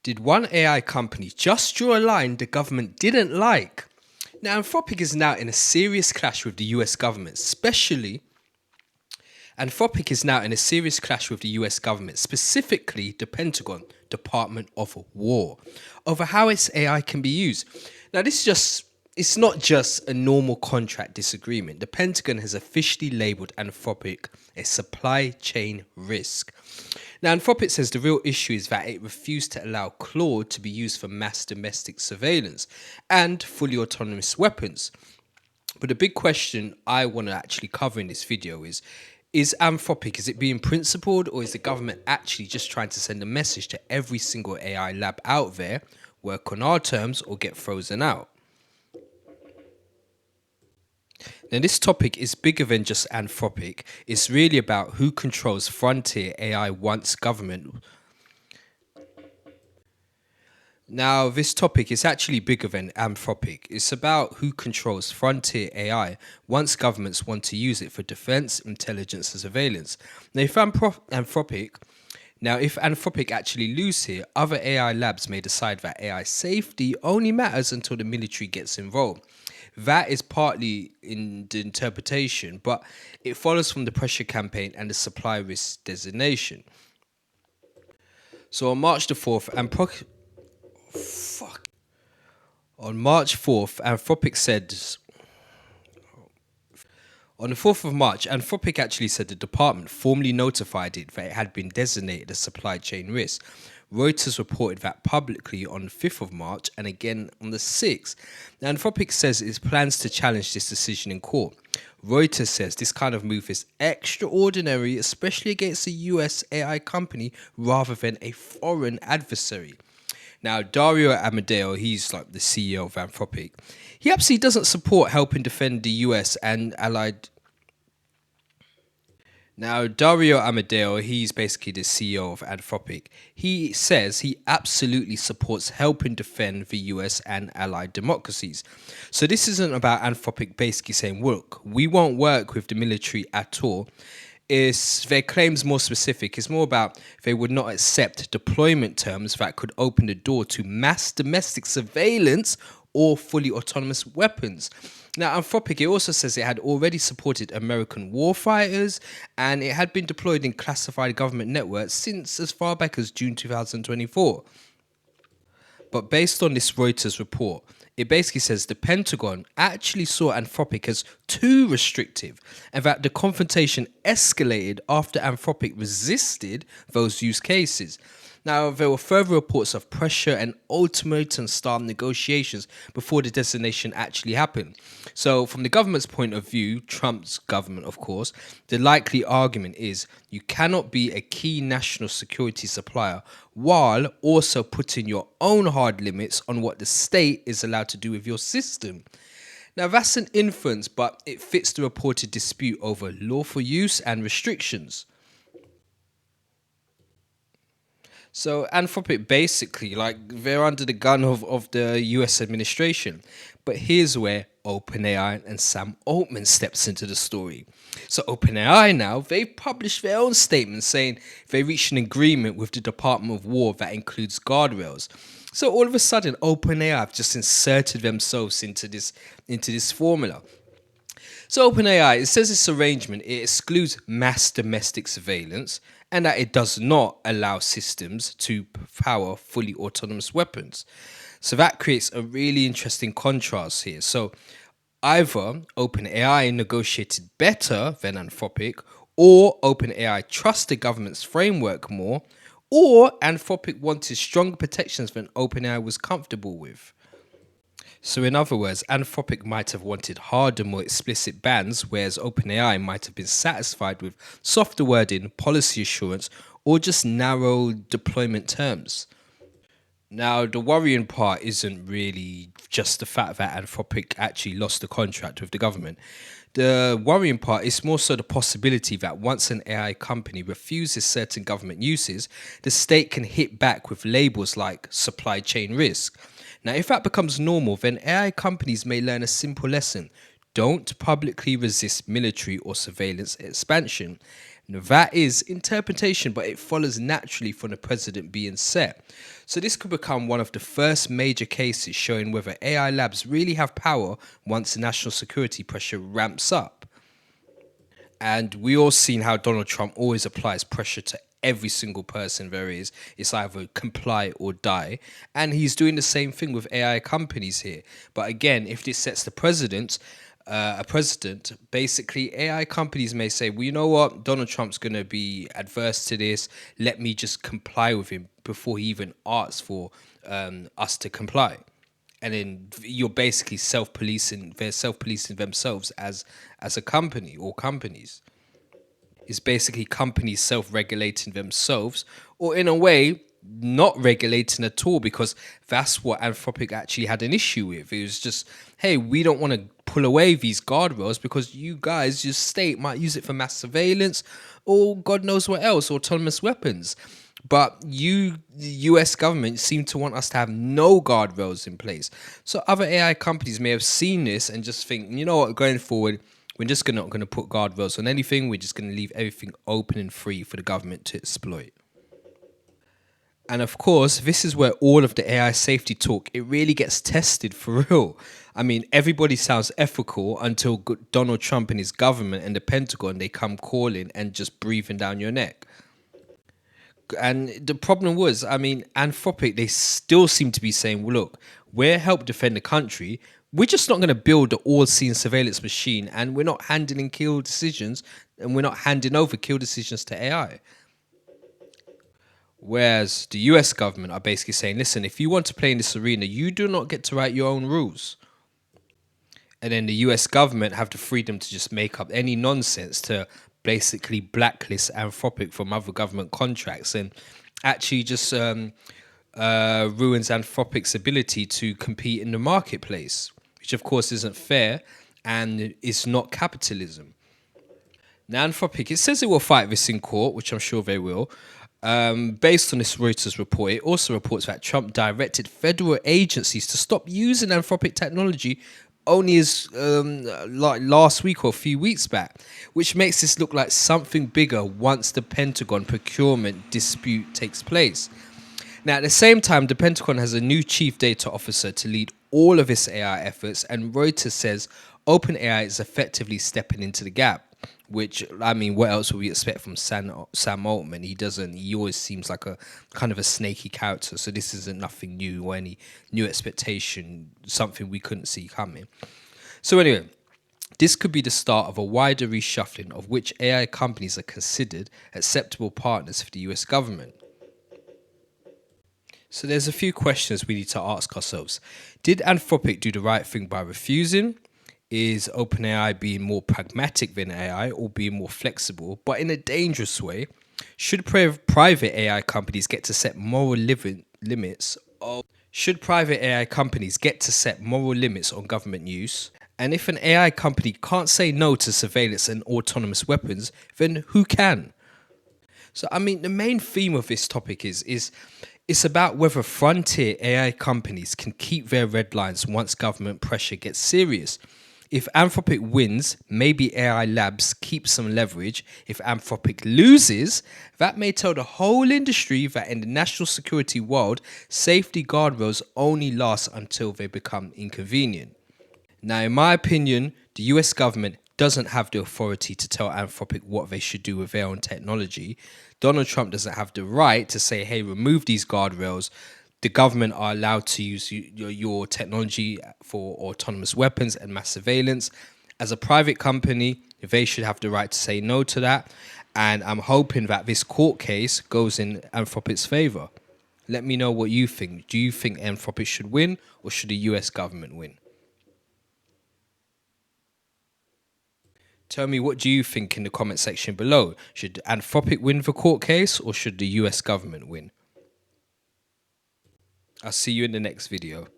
Did one AI company just draw a line the government didn't like? Now, Anthropic is now in a serious clash with the US government, specifically the Pentagon, Department of War, over how its AI can be used. Now, it's not just a normal contract disagreement. The Pentagon has officially labeled Anthropic a supply chain risk. Now, Anthropic says the real issue is that it refused to allow Claude to be used for mass domestic surveillance and fully autonomous weapons. But the big question I want to actually cover in this video is Anthropic, is it being principled, or is the government actually just trying to send a message to every single AI lab out there, work on our terms or get frozen out? Now, this topic is bigger than just Anthropic. It's really about who controls frontier AI once government. Now, this topic is actually bigger than Anthropic. It's about who controls frontier AI once governments want to use it for defense, intelligence, and surveillance. If Anthropic actually lose here, other AI labs may decide that AI safety only matters until the military gets involved. That is partly in the interpretation, but it follows from the pressure campaign and the supply risk designation. So on March the 4th, Anthropic said. On the 4th of March, Anthropic actually said the department formally notified it that it had been designated a supply chain risk. Reuters reported that publicly on the 5th of March and again on the 6th. Now, Anthropic says it plans to challenge this decision in court. Reuters says this kind of move is extraordinary, especially against a US AI company rather than a foreign adversary. Now, Dario Amodeo, he's like the CEO of Anthropic. He absolutely doesn't support helping defend the US and allied. Now, Dario Amodeo, he's basically the CEO of Anthropic. He says he absolutely supports helping defend the US and allied democracies. So this isn't about Anthropic basically saying, look, we won't work with the military at all. Their claims more specific. It's more about they would not accept deployment terms that could open the door to mass domestic surveillance or fully autonomous weapons. Now, Anthropic, it also says it had already supported American warfighters and it had been deployed in classified government networks since as far back as June 2024. But based on this Reuters report, it basically says the Pentagon actually saw Anthropic as too restrictive and that the confrontation escalated after Anthropic resisted those use cases. Now, there were further reports of pressure and ultimatum-style negotiations before the designation actually happened. So, from the government's point of view, Trump's government, of course, the likely argument is you cannot be a key national security supplier while also putting your own hard limits on what the state is allowed to do with your system. Now, that's an inference, but it fits the reported dispute over lawful use and restrictions. So Anthropic basically, they're under the gun of the US administration. But here's where OpenAI and Sam Altman steps into the story. So OpenAI now, they've published their own statement saying they reached an agreement with the Department of War that includes guardrails. So all of a sudden, OpenAI have just inserted themselves into this formula. So OpenAI, it says this arrangement, it excludes mass domestic surveillance and that it does not allow systems to power fully autonomous weapons. So that creates a really interesting contrast here. So either OpenAI negotiated better than Anthropic, or OpenAI trusts the government's framework more, or Anthropic wanted stronger protections than OpenAI was comfortable with. So in other words, Anthropic might have wanted harder, more explicit bans, whereas OpenAI might have been satisfied with softer wording, policy assurance, or just narrow deployment terms. Now, the worrying part isn't really just the fact that Anthropic actually lost the contract with the government. The worrying part is more so the possibility that once an AI company refuses certain government uses, the state can hit back with labels like supply chain risk. Now, if that becomes normal, then AI companies may learn a simple lesson. Don't publicly resist military or surveillance expansion. Now, that is interpretation, but it follows naturally from the president being set. So this could become one of the first major cases showing whether AI labs really have power once the national security pressure ramps up. And we all seen how Donald Trump always applies pressure to every single person there is. It's either comply or die. And he's doing the same thing with AI companies here. But again, if this sets the a president, basically AI companies may say, well, you know what, Donald Trump's going to be adverse to this. Let me just comply with him before he even asks for us to comply. And then you're basically self-policing. They're self-policing themselves as a company or companies. It's basically companies self-regulating themselves, or in a way, not regulating at all, because that's what Anthropic actually had an issue with. It was just, hey, we don't want to pull away these guardrails because you guys, your state might use it for mass surveillance or God knows what else, autonomous weapons. But the US government seem to want us to have no guardrails in place. So other AI companies may have seen this and just think, you know what, going forward, we're just not going to put guardrails on anything. We're just going to leave everything open and free for the government to exploit. And of course, this is where all of the AI safety talk, it really gets tested for real. I mean, everybody sounds ethical until Donald Trump and his government and the Pentagon, they come calling and just breathing down your neck. And the problem was, I mean, Anthropic, they still seem to be saying, well, look, we're help defend the country. We're just not going to build an all-seeing surveillance machine, and we're not handling kill decisions, and we're not handing over kill decisions to AI. Whereas the US government are basically saying, listen, if you want to play in this arena, you do not get to write your own rules. And then the US government have the freedom to just make up any nonsense to basically blacklist Anthropic from other government contracts, and actually just ruins Anthropic's ability to compete in the marketplace, which of course isn't fair and is not capitalism. Now, Anthropic, it says it will fight this in court, which I'm sure they will. Based on this Reuters report, it also reports that Trump directed federal agencies to stop using Anthropic technology only as like last week or a few weeks back, which makes this look like something bigger once the Pentagon procurement dispute takes place. Now, at the same time, the Pentagon has a new chief data officer to lead all of its AI efforts, and Reuters says OpenAI is effectively stepping into the gap. Which, I mean, what else would we expect from Sam Altman? He always seems like a kind of a snaky character. So this isn't nothing new or any new expectation, something we couldn't see coming. So anyway, this could be the start of a wider reshuffling of which AI companies are considered acceptable partners for the US government. So there's a few questions we need to ask ourselves. Did Anthropic do the right thing by refusing? Is OpenAI being more pragmatic than AI or being more flexible, but in a dangerous way? Should private AI companies get to set moral limits? Should private AI companies get to set moral limits on government use? And if an AI company can't say no to surveillance and autonomous weapons, then who can? So, I mean, the main theme of this topic is it's about whether frontier AI companies can keep their red lines once government pressure gets serious. If Anthropic wins, maybe AI labs keep some leverage. If Anthropic loses, that may tell the whole industry that in the national security world, safety guardrails only last until they become inconvenient. Now, in my opinion, the US government doesn't have the authority to tell Anthropic what they should do with their own technology. Donald Trump doesn't have the right to say, hey, remove these guardrails. The government are allowed to use your technology for autonomous weapons and mass surveillance. As a private company, they should have the right to say no to that. And I'm hoping that this court case goes in Anthropic's favor. Let me know what you think. Do you think Anthropic should win, or should the US government win? Tell me, what do you think in the comment section below? Should Anthropic win the court case, or should the US government win? I'll see you in the next video.